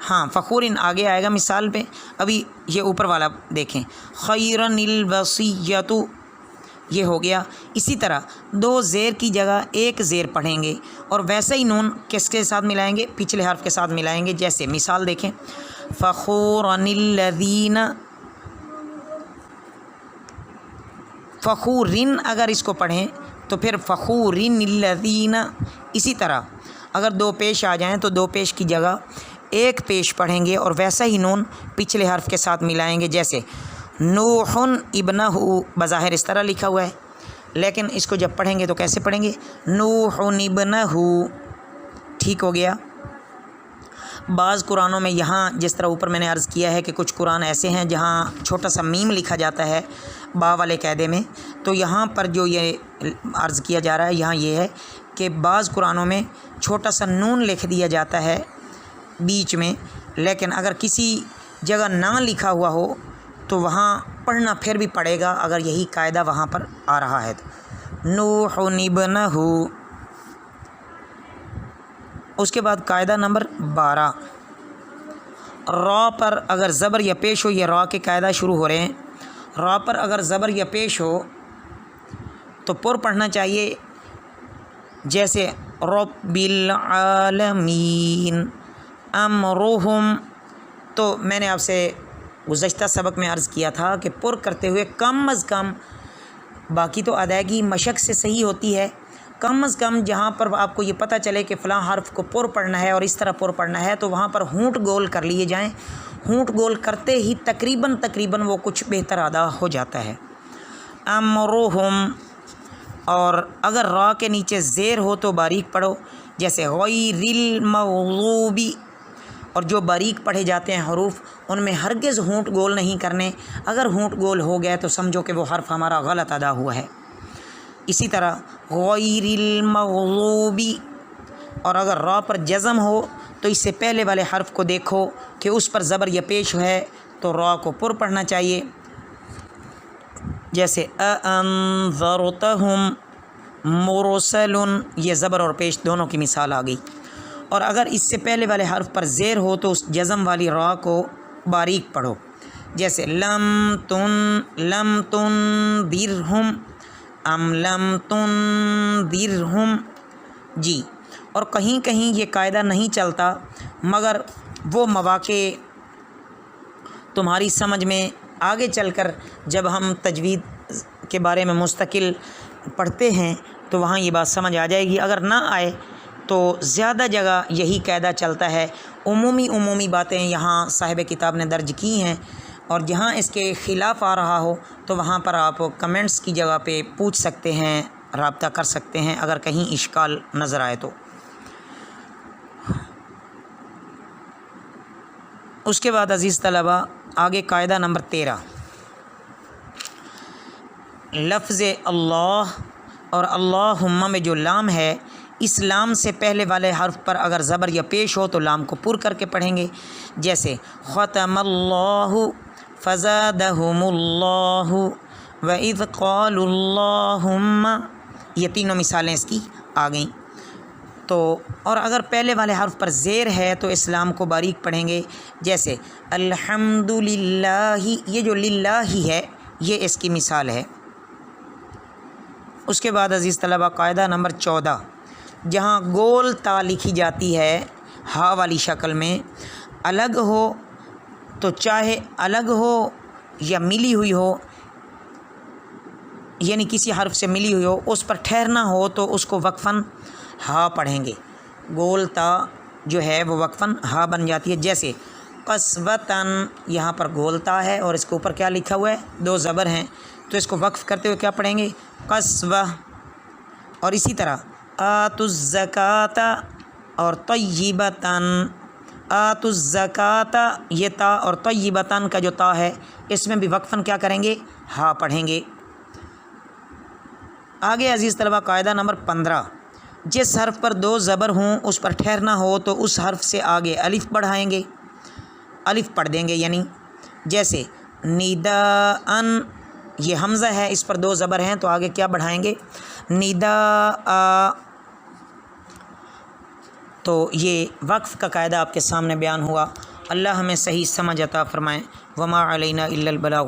ہاں فخورن آگے آئے گا مثال پہ. ابھی یہ اوپر والا دیکھیں خیرن الوصیۃ یہ ہو گیا. اسی طرح دو زیر کی جگہ ایک زیر پڑھیں گے اور ویسے ہی نون کس کے ساتھ ملائیں گے؟ پچھلے حرف کے ساتھ ملائیں گے. جیسے مثال دیکھیں فخورن الذین، فخورن اگر اس کو پڑھیں تو پھر فخورن الذین. اسی طرح اگر دو پیش آ جائیں تو دو پیش کی جگہ ایک پیش پڑھیں گے اور ویسا ہی نون پچھلے حرف کے ساتھ ملائیں گے. جیسے نوح ابنہ، بظاہر اس طرح لکھا ہوا ہے لیکن اس کو جب پڑھیں گے تو کیسے پڑھیں گے؟ نوح ابنہ. ٹھیک ہو گیا. بعض قرآنوں میں یہاں جس طرح اوپر میں نے عرض کیا ہے کہ کچھ قرآن ایسے ہیں جہاں چھوٹا سا میم لکھا جاتا ہے با والے قاعدے میں، تو یہاں پر جو یہ عرض کیا جا رہا ہے یہاں یہ ہے کہ بعض قرآنوں میں چھوٹا سا نون لکھ دیا جاتا ہے بیچ میں، لیکن اگر کسی جگہ نہ لکھا ہوا ہو تو وہاں پڑھنا پھر بھی پڑے گا اگر یہی قاعدہ وہاں پر آ رہا ہے تو. نوح ابنہ. اس کے بعد قاعدہ نمبر 12، را پر اگر زبر یا پیش ہو، یہ را کے قاعدہ شروع ہو رہے ہیں. را پر اگر زبر یا پیش ہو تو پر پڑھنا چاہیے. جیسے رب العالمین امرہم. تو میں نے آپ سے گزشتہ سبق میں عرض کیا تھا کہ پر کرتے ہوئے کم از کم، باقی تو ادائیگی مشق سے صحیح ہوتی ہے، کم از کم جہاں پر آپ کو یہ پتہ چلے کہ فلاں حرف کو پر پڑھنا ہے اور اس طرح پر پڑھنا ہے تو وہاں پر ہونٹ گول کر لیے جائیں. ہونٹ گول کرتے ہی تقریباً وہ کچھ بہتر ادا ہو جاتا ہے. امرہم. اور اگر را کے نیچے زیر ہو تو باریک پڑھو. جیسے غیر المغضوب. اور جو باریک پڑھے جاتے ہیں حروف ان میں ہرگز ہونٹ گول نہیں کرنے. اگر ہونٹ گول ہو گئے تو سمجھو کہ وہ حرف ہمارا غلط ادا ہوا ہے. اسی طرح غیر المغضوب. اور اگر را پر جزم ہو تو اس سے پہلے والے حرف کو دیکھو کہ اس پر زبر یا پیش ہے تو را کو پر پڑھنا چاہیے. جیسے انذرتہم مرسل، یہ زبر اور پیش دونوں کی مثال آ گئی. اور اگر اس سے پہلے والے حرف پر زیر ہو تو اس جزم والی را کو باریک پڑھو. جیسے لم تنذرہم ام لم تنذرہم. جی. اور کہیں کہیں یہ قاعدہ نہیں چلتا، مگر وہ مواقع تمہاری سمجھ میں آگے چل کر جب ہم تجوید کے بارے میں مستقل پڑھتے ہیں تو وہاں یہ بات سمجھ آ جائے گی. اگر نہ آئے تو زیادہ جگہ یہی قاعدہ چلتا ہے. عمومی باتیں یہاں صاحب کتاب نے درج کی ہیں اور جہاں اس کے خلاف آ رہا ہو تو وہاں پر آپ کمنٹس کی جگہ پہ پوچھ سکتے ہیں، رابطہ کر سکتے ہیں اگر کہیں اشکال نظر آئے تو. اس کے بعد عزیز طلبہ آگے قاعدہ نمبر 13، لفظ اللہ اور اللہم میں جو لام ہے، اس لام سے پہلے والے حرف پر اگر زبر یا پیش ہو تو لام کو پر کر کے پڑھیں گے. جیسے ختم اللہ فزادہم اللہ وَإِذْ قَالُوا اللَّهُمَّ. یہ تینوں مثالیں اس کی آ گئیں. تو اور اگر پہلے والے حرف پر زیر ہے تو اسلام کو باریک پڑھیں گے. جیسے الحمدللہ، یہ جو للہ ہے یہ اس کی مثال ہے. اس کے بعد عزیز طلبہ قاعدہ نمبر 14، جہاں گول تا لکھی جاتی ہے ہا والی شکل میں، الگ ہو تو چاہے الگ ہو یا ملی ہوئی ہو، یعنی کسی حرف سے ملی ہوئی ہو، اس پر ٹھہرنا ہو تو اس کو وقفاً ہا پڑھیں گے. گول تا جو ہے وہ وقفاً ہا بن جاتی ہے. جیسے قصوتاً، یہاں پر گول تا ہے اور اس کے اوپر کیا لکھا ہوا ہے؟ دو زبر ہیں، تو اس کو وقف کرتے ہوئے کیا پڑھیں گے؟ قصوہ. اور اسی طرح آتوا الزکاۃ اور طیبتاً. آتوا الزکاۃ، یہ تا اور طیبتاً کا جو تا ہے اس میں بھی وقفاً کیا کریں گے؟ ہا پڑھیں گے. آگے عزیز طلبہ قاعدہ نمبر 15، جس حرف پر دو زبر ہوں اس پر ٹھہرنا ہو تو اس حرف سے آگے الف بڑھائیں گے، الف پڑھ دیں گے یعنی. جیسے نداءً، یہ حمزہ ہے، اس پر دو زبر ہیں تو آگے کیا بڑھائیں گے؟ نداء. تو یہ وقف کا قاعدہ آپ کے سامنے بیان ہوا. اللہ ہمیں صحیح سمجھ عطا فرمائیں۔ وما علینا الا البلاغ۔